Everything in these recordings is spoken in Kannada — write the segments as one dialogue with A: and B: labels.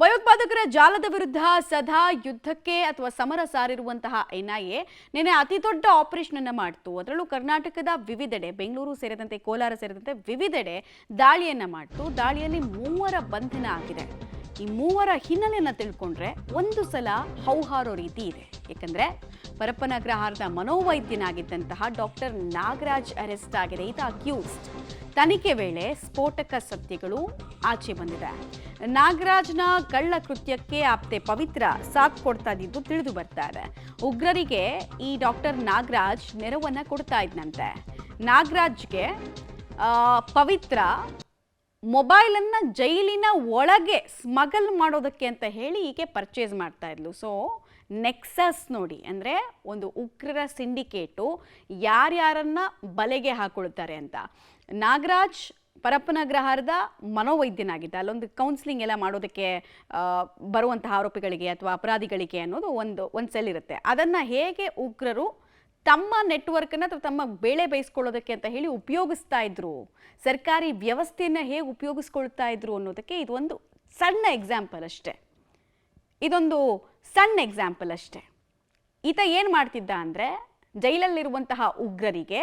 A: ಭಯೋತ್ಪಾದಕರ ಜಾಲದ ವಿರುದ್ಧ ಸದಾ ಯುದ್ಧಕ್ಕೆ ಅಥವಾ ಸಮರ ಸಾರಿರುವಂತಹ ಎನ್ಐಎ ನಿನ್ನೆ ಅತಿ ದೊಡ್ಡ ಆಪರೇಷನ್ ಅನ್ನು ಮಾಡಿತು. ಅದರಲ್ಲೂ ಕರ್ನಾಟಕದ ವಿವಿಧೆಡೆ, ಬೆಂಗಳೂರು ಸೇರಿದಂತೆ ಕೋಲಾರ ಸೇರಿದಂತೆ ವಿವಿಧೆಡೆ ದಾಳಿಯನ್ನ ಮಾಡಿತು. ದಾಳಿಯಲ್ಲಿ 3 ಬಂಧನ ಆಗಿದೆ. ಈ 3 ಹಿನ್ನೆಲೆಯನ್ನು ತಿಳ್ಕೊಂಡ್ರೆ ಒಂದು ಸಲ ಹೌಹಾರೋ ರೀತಿ ಇದೆ. ಯಾಕಂದ್ರೆ ಪರಪ್ಪನ ಅಗ್ರಹಾರದ ಮನೋವೈದ್ಯನಾಗಿದ್ದಂತಹ ಡಾಕ್ಟರ್ ನಾಗರಾಜ್ ಅರೆಸ್ಟ್ ಆಗಿದೆ. ಈತ ಅಕ್ಯೂಸ್ಡ್. ತನಿಖೆ ವೇಳೆ ಸ್ಫೋಟಕ ಸತ್ಯಗಳು ಆಚೆ ಬಂದಿದೆ. ನಾಗರಾಜ್ನ ಕಳ್ಳ ಕೃತ್ಯಕ್ಕೆ ಆಪ್ತೆ ಪವಿತ್ರ ಸಾಥ್ ಕೊಡ್ತಾ ಇದ್ದಿದ್ದು ತಿಳಿದು ಬರ್ತಾ ಇದೆ. ಉಗ್ರರಿಗೆ ಈ ಡಾಕ್ಟರ್ ನಾಗರಾಜ್ ನೆರವನ್ನ ಕೊಡ್ತಾ ಇದ್ನಂತೆ. ನಾಗರಾಜ್ಗೆ ಪವಿತ್ರ ಮೊಬೈಲ್ ಅನ್ನ ಜೈಲಿನ ಒಳಗೆ ಸ್ಮಗಲ್ ಮಾಡೋದಕ್ಕೆ ಅಂತ ಹೇಳಿ ಈಕೆ ಪರ್ಚೇಸ್ ಮಾಡ್ತಾ ಇದ್ಲು. ಸೊ ನೆಕ್ಸಸ್ ನೋಡಿ, ಅಂದರೆ ಒಂದು ಉಗ್ರರ ಸಿಂಡಿಕೇಟು ಯಾರ್ಯಾರನ್ನ ಬಲೆಗೆ ಹಾಕೊಳ್ತಾರೆ ಅಂತ. ನಾಗರಾಜ್ ಪರಪ್ಪನ ಅಗ್ರಹಾರದ ಮನೋವೈದ್ಯನಾಗಿದ್ದ. ಅಲ್ಲೊಂದು ಕೌನ್ಸಿಲಿಂಗ್ ಎಲ್ಲ ಮಾಡೋದಕ್ಕೆ ಬರುವಂತಹ ಆರೋಪಿಗಳಿಗೆ ಅಥವಾ ಅಪರಾಧಿಗಳಿಗೆ ಅನ್ನೋದು ಒಂದು ಸೆಲ್ ಇರುತ್ತೆ. ಅದನ್ನು ಹೇಗೆ ಉಗ್ರರು ತಮ್ಮ ನೆಟ್ವರ್ಕನ್ನು ಅಥವಾ ತಮ್ಮ ಬೇಳೆ ಬೇಯಿಸ್ಕೊಳ್ಳೋದಕ್ಕೆ ಅಂತ ಹೇಳಿ ಉಪಯೋಗಿಸ್ತಾ ಇದ್ರು, ಸರ್ಕಾರಿ ವ್ಯವಸ್ಥೆಯನ್ನು ಹೇಗೆ ಉಪಯೋಗಿಸ್ಕೊಳ್ತಾ ಇದ್ರು ಅನ್ನೋದಕ್ಕೆ ಇದೊಂದು ಸಣ್ಣ ಎಕ್ಸಾಂಪಲ್ ಅಷ್ಟೇ. ಇದೊಂದು ಸಣ್ಣ ಎಕ್ಸಾಂಪಲ್ ಅಷ್ಟೇ. ಈತ ಏನು ಮಾಡ್ತಿದ್ದ ಅಂದರೆ, ಜೈಲಲ್ಲಿರುವಂತಹ ಉಗ್ರರಿಗೆ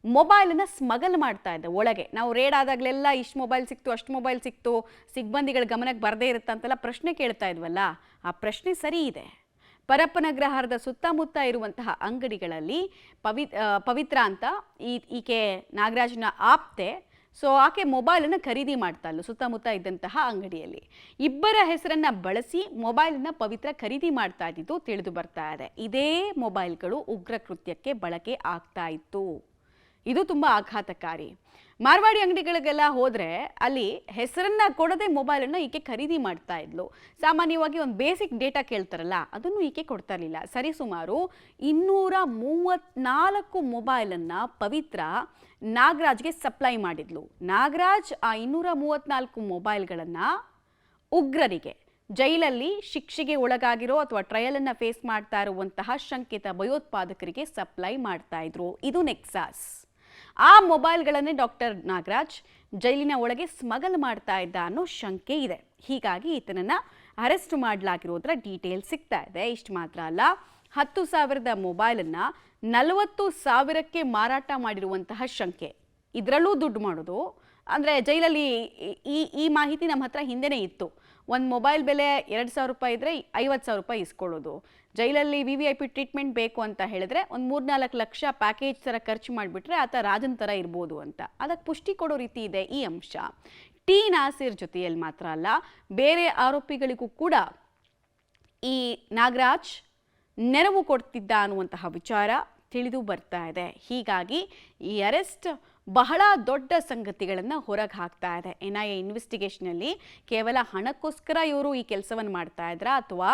A: ಮೊಬೈಲನ್ನು ಸ್ಮಗಲ್ ಮಾಡ್ತಾ ಇದ್ದ ಒಳಗೆ. ನಾವು ರೇಡ್ ಆದಾಗಲೆಲ್ಲ ಇಷ್ಟು ಮೊಬೈಲ್ ಸಿಕ್ತು, ಅಷ್ಟು ಮೊಬೈಲ್ ಸಿಕ್ತು, ಸಿಬ್ಬಂದಿಗಳ ಗಮನಕ್ಕೆ ಬರದೇ ಇರುತ್ತಂತೆಲ್ಲ ಪ್ರಶ್ನೆ ಕೇಳ್ತಾ ಇದ್ವಲ್ಲ, ಆ ಪ್ರಶ್ನೆ ಸರಿ ಇದೆ. ಪರಪ್ಪನ ಅಗ್ರಹಾರದ ಸುತ್ತಮುತ್ತ ಇರುವಂತಹ ಅಂಗಡಿಗಳಲ್ಲಿ ಪವಿತ್ರ ಅಂತ ಈಕೆ ನಾಗರಾಜ್ನ ಆಪ್ತೆ. ಸೊ ಆಕೆ ಮೊಬೈಲನ್ನು ಖರೀದಿ ಮಾಡ್ತಾ ಇದ್ಲು ಸುತ್ತಮುತ್ತ ಇದ್ದಂತಹ ಅಂಗಡಿಯಲ್ಲಿ. ಇಬ್ಬರ ಹೆಸರನ್ನ ಬಳಸಿ ಮೊಬೈಲನ್ನು ಪವಿತ್ರ ಖರೀದಿ ಮಾಡ್ತಾ ಇದ್ದಿದ್ದು ತಿಳಿದು ಬರ್ತಾ ಇದೆ. ಇದೇ ಮೊಬೈಲ್ಗಳು ಉಗ್ರ ಕೃತ್ಯಕ್ಕೆ ಬಳಕೆ ಆಗ್ತಾ ಇತ್ತು. ಇದು ತುಂಬ ಆಘಾತಕಾರಿ. ಮಾರ್ವಾಡಿ ಅಂಗಡಿಗಳಿಗೆಲ್ಲ ಹೋದರೆ ಅಲ್ಲಿ ಹೆಸರನ್ನ ಕೊಡದೆ ಮೊಬೈಲನ್ನು ಈಕೆ ಖರೀದಿ ಮಾಡ್ತಾ ಇದ್ಲು. ಸಾಮಾನ್ಯವಾಗಿ ಒಂದು ಬೇಸಿಕ್ ಡೇಟಾ ಕೇಳ್ತಾರಲ್ಲ, ಅದನ್ನು ಈಕೆ ಕೊಡ್ತಾ ಇರಲಿಲ್ಲ. ಸರಿಸುಮಾರು 234 ಮೊಬೈಲನ್ನು ಪವಿತ್ರ ನಾಗರಾಜ್ಗೆ ಸಪ್ಲೈ ಮಾಡಿದ್ಲು. ನಾಗರಾಜ್ ಆ 234 ಮೊಬೈಲ್ಗಳನ್ನು ಉಗ್ರರಿಗೆ, ಜೈಲಲ್ಲಿ ಶಿಕ್ಷೆಗೆ ಒಳಗಾಗಿರೋ ಅಥವಾ ಟ್ರಯಲನ್ನು ಫೇಸ್ ಮಾಡ್ತಾ ಇರುವಂತಹ ಶಂಕಿತ ಭಯೋತ್ಪಾದಕರಿಗೆ ಸಪ್ಲೈ ಮಾಡ್ತಾ ಇದ್ರು. ಇದು ನೆಕ್ಸಸ್. ಆ ಮೊಬೈಲ್ಗಳನ್ನೇ ಡಾಕ್ಟರ್ ನಾಗರಾಜ್ ಜೈಲಿನ ಒಳಗೆ ಸ್ಮಗಲ್ ಮಾಡ್ತಾ ಇದ್ದ ಅನ್ನೋ ಶಂಕೆ ಇದೆ. ಹೀಗಾಗಿ ಈತನನ್ನು ಅರೆಸ್ಟ್ ಮಾಡಲಾಗಿರೋದ್ರ ಡೀಟೇಲ್ ಸಿಗ್ತಾ ಇದೆ. ಇಷ್ಟು ಮಾತ್ರ ಅಲ್ಲ, 10,000 ಮೊಬೈಲನ್ನು 40,000ಕ್ಕೆ ಮಾರಾಟ ಮಾಡಿರುವಂತಹ ಶಂಕೆ. ಇದರಲ್ಲೂ ದುಡ್ಡು ಮಾಡೋದು ಅಂದರೆ, ಜೈಲಲ್ಲಿ ಈ ಮಾಹಿತಿ ನಮ್ಮ ಹತ್ರ ಹಿಂದೆನೇ ಇತ್ತು. ಒಂದು ಮೊಬೈಲ್ ಬೆಲೆ 2,000 ರೂಪಾಯಿ ಇದ್ದರೆ 50,000 ರೂಪಾಯಿ ಇಸ್ಕೊಳ್ಳೋದು. ಜೈಲಲ್ಲಿ VIP ಟ್ರೀಟ್ಮೆಂಟ್ ಬೇಕು ಅಂತ ಹೇಳಿದ್ರೆ ಒಂದು 3-4 ಲಕ್ಷ ಪ್ಯಾಕೇಜ್ ಥರ ಖರ್ಚು ಮಾಡಿಬಿಟ್ರೆ ಆತ ರಾಜನ್ ಥರ ಇರ್ಬೋದು ಅಂತ. ಅದಕ್ಕೆ ಪುಷ್ಟಿ ಕೊಡೋ ರೀತಿ ಇದೆ ಈ ಅಂಶ. ಟಿ ನಾಸೀರ್ ಜೊತೆಯಲ್ಲಿ ಮಾತ್ರ ಅಲ್ಲ, ಬೇರೆ ಆರೋಪಿಗಳಿಗೂ ಕೂಡ ಈ ನಾಗರಾಜ್ ನೆರವು ಕೊಡ್ತಿದ್ದ ಅನ್ನುವಂತಹ ವಿಚಾರ ತಿಳಿದು ಬರ್ತಾ ಇದೆ. ಹೀಗಾಗಿ ಈ ಅರೆಸ್ಟ್ ಬಹಳ ದೊಡ್ಡ ಸಂಗತಿಗಳನ್ನು ಹೊರಗೆ ಹಾಕ್ತಾ ಇದೆ. NIA ಇನ್ವೆಸ್ಟಿಗೇಷನಲ್ಲಿ ಕೇವಲ ಹಣಕ್ಕೋಸ್ಕರ ಇವರು ಈ ಕೆಲಸವನ್ನು ಮಾಡ್ತಾ ಇದ್ರಾ, ಅಥವಾ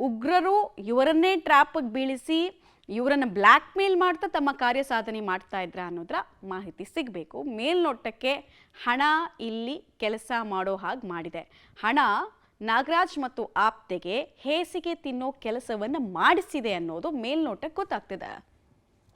A: ಉಗ್ರರು ಇವರನ್ನೇ ಟ್ರ್ಯಾಪಿಗೆ ಬೀಳಿಸಿ ಇವರನ್ನು ಬ್ಲ್ಯಾಕ್ ಮೇಲ್ ಮಾಡ್ತಾ ತಮ್ಮ ಕಾರ್ಯ ಸಾಧನೆ ಮಾಡ್ತಾ ಇದ್ರ ಅನ್ನೋದ್ರ ಮಾಹಿತಿ ಸಿಗಬೇಕು. ಮೇಲ್ನೋಟಕ್ಕೆ ಹಣ ಇಲ್ಲಿ ಕೆಲಸ ಮಾಡೋ ಹಾಗೆ ಮಾಡಿದೆ. ಹಣ ನಾಗರಾಜ್ ಮತ್ತು ಆಪ್ತೆಗೆ ಹೇಸಿಗೆ ತಿನ್ನೋ ಕೆಲಸವನ್ನು ಮಾಡಿಸಿದೆ ಅನ್ನೋದು ಮೇಲ್ನೋಟಕ್ಕೆ ಗೊತ್ತಾಗ್ತಿದೆ.